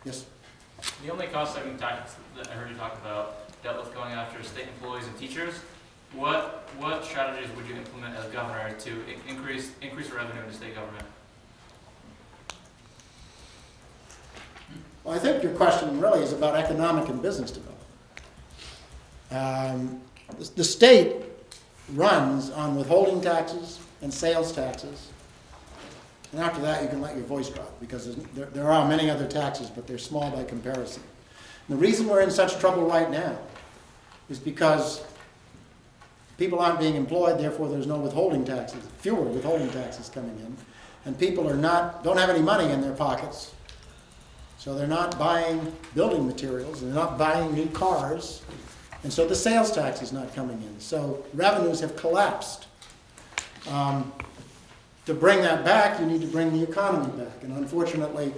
Yes? The only cost-saving tactics that I heard you talk about dealt with going after state employees and teachers. What strategies would you implement as governor to increase revenue in the state government? Well, I think your question really is about economic and business development. The state runs on withholding taxes and sales taxes. And after that, you can let your voice drop, because there are many other taxes, but they're small by comparison. And the reason we're in such trouble right now is because people aren't being employed, therefore there's no withholding taxes, fewer withholding taxes coming in, and people don't have any money in their pockets, so they're not buying building materials, they're not buying new cars, and so the sales tax is not coming in. So revenues have collapsed. To bring that back, you need to bring the economy back. And unfortunately,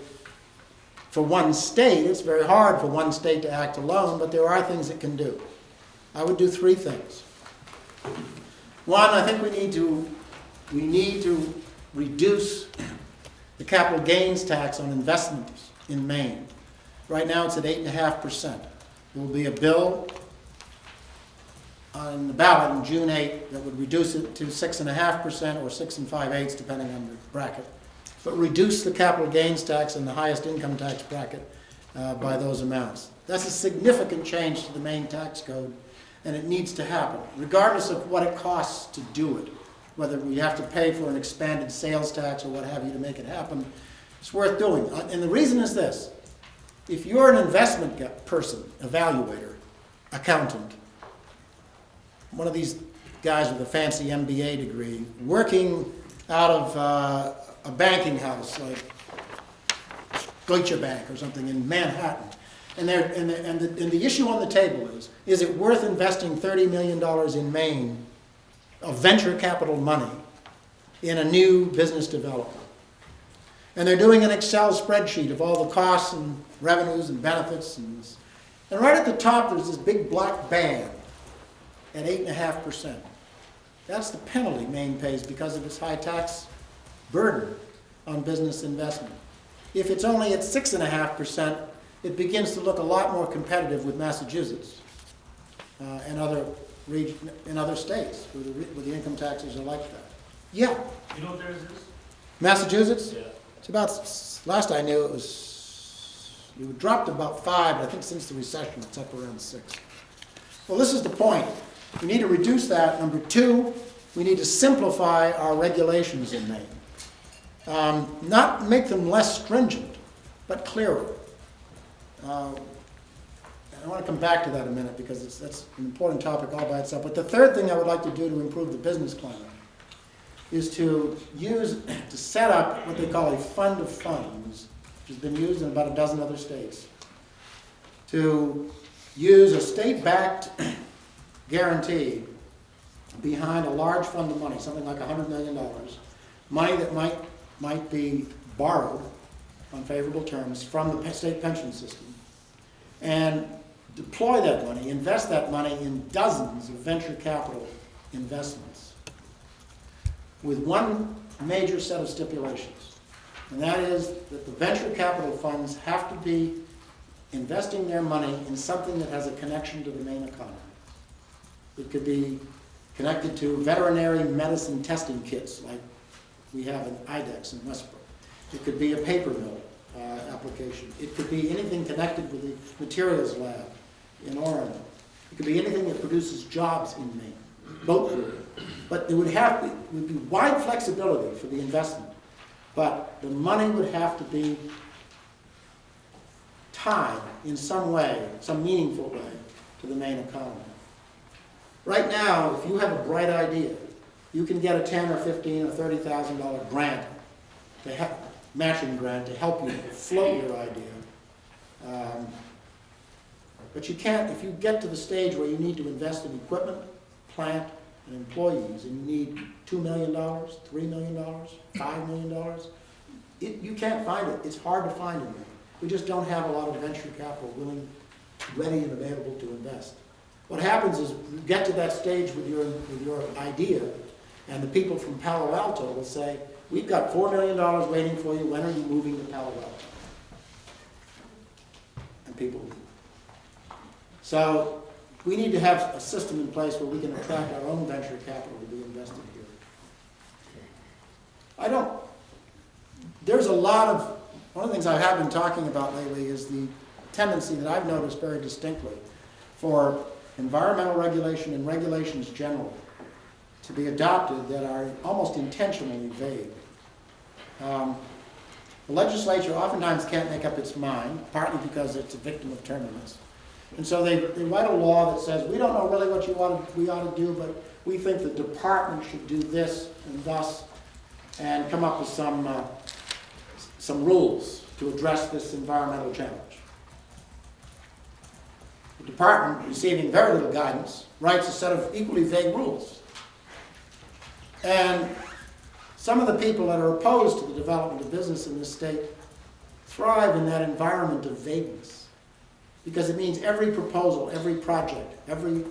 for one state, it's very hard for one state to act alone, but there are things it can do. I would do three things. One, I think we need to reduce the capital gains tax on investments in Maine. Right now it's at 8.5%. There will be a bill on the ballot on June 8th that would reduce it to 6.5% or 6 5/8, depending on the bracket, but reduce the capital gains tax and the highest income tax bracket by those amounts. That's a significant change to the Maine tax code, and it needs to happen, regardless of what it costs to do it. Whether we have to pay for an expanded sales tax or what have you to make it happen, it's worth doing. And the reason is this: if you're an investment person, evaluator, accountant, one of these guys with a fancy MBA degree, working out of a banking house like Deutsche Bank or something in Manhattan, and the issue on the table is it worth investing $30 million in Maine of venture capital money in a new business development? And they're doing an Excel spreadsheet of all the costs and revenues and benefits, and right at the top there's this big black band at 8.5%. That's the penalty Maine pays because of its high tax burden on business investment. If it's only at 6.5%, it begins to look a lot more competitive with Massachusetts and in other states where the income taxes are like that. Yeah. You know what theirs is? Massachusetts? Yeah. It's about, last I knew it dropped about 5, but I think since the recession it's up around 6. Well, this is the point. We need to reduce that. Number two, we need to simplify our regulations in Maine. Not make them less stringent, but clearer. I want to come back to that in a minute because that's an important topic all by itself. But the third thing I would like to do to improve the business climate is to set up what they call a fund of funds, which has been used in about a dozen other states, to use a state-backed guarantee behind a large fund of money, something like $100 million, money that might be borrowed on favorable terms from the state pension system, and deploy that money, invest that money in dozens of venture capital investments with one major set of stipulations, and that is that the venture capital funds have to be investing their money in something that has a connection to the Maine economy. It could be connected to veterinary medicine testing kits, like we have in IDEX in Westbrook. It could be a paper mill application. It could be anything connected with the materials lab in Oregon. It could be anything that produces jobs in Maine, boat building. But there would be wide flexibility for the investment, but the money would have to be tied in some way, some meaningful way, to the Maine economy. Right now, if you have a bright idea, you can get a $10,000 or $15,000 or $30,000 grant, matching grant, to help you float your idea. But you can't, if you get to the stage where you need to invest in equipment, plant, and employees, and you need $2 million, $3 million, $5 million, you can't find it. It's hard to find it. We just don't have a lot of venture capital willing, ready, and available to invest. What happens is you get to that stage with your idea, and the people from Palo Alto will say, "We've got $4 million waiting for you. When are you moving to Palo Alto?" people. So we need to have a system in place where we can attract our own venture capital to be invested here. There's a lot of, one of the things I have been talking about lately is the tendency that I've noticed very distinctly for environmental regulation and regulations generally to be adopted that are almost intentionally vague. The legislature oftentimes can't make up its mind, partly because it's a victim of terminus. And so they write a law that says, we don't know really what we ought to do, but we think the department should do this and thus, and come up with some rules to address this environmental challenge. The department, receiving very little guidance, writes a set of equally vague rules. And some of the people that are opposed to the development of business in this state thrive in that environment of vagueness, because it means every proposal, every project, every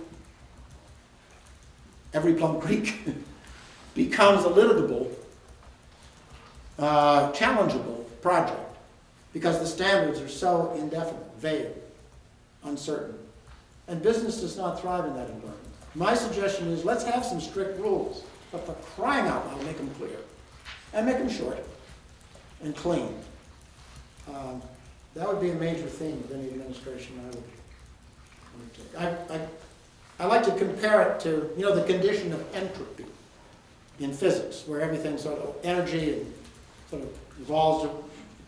Plum Creek becomes a litigable, challengeable project, because the standards are so indefinite, vague, uncertain. And business does not thrive in that environment. My suggestion is, let's have some strict rules, but for crying out loud, make them clear, and make them short and clean. That would be a major theme of any administration I would undertake. I like to compare it to, the condition of entropy in physics, where everything sort of, energy and sort of evolves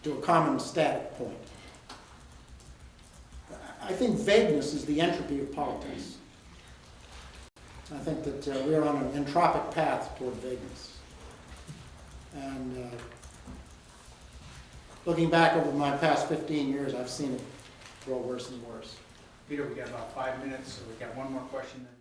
to a common static point. I think vagueness is the entropy of politics. I think that we're on an entropic path toward vagueness. And looking back over my past 15 years, I've seen it grow worse and worse. Peter, we got about 5 minutes, so we got one more question then.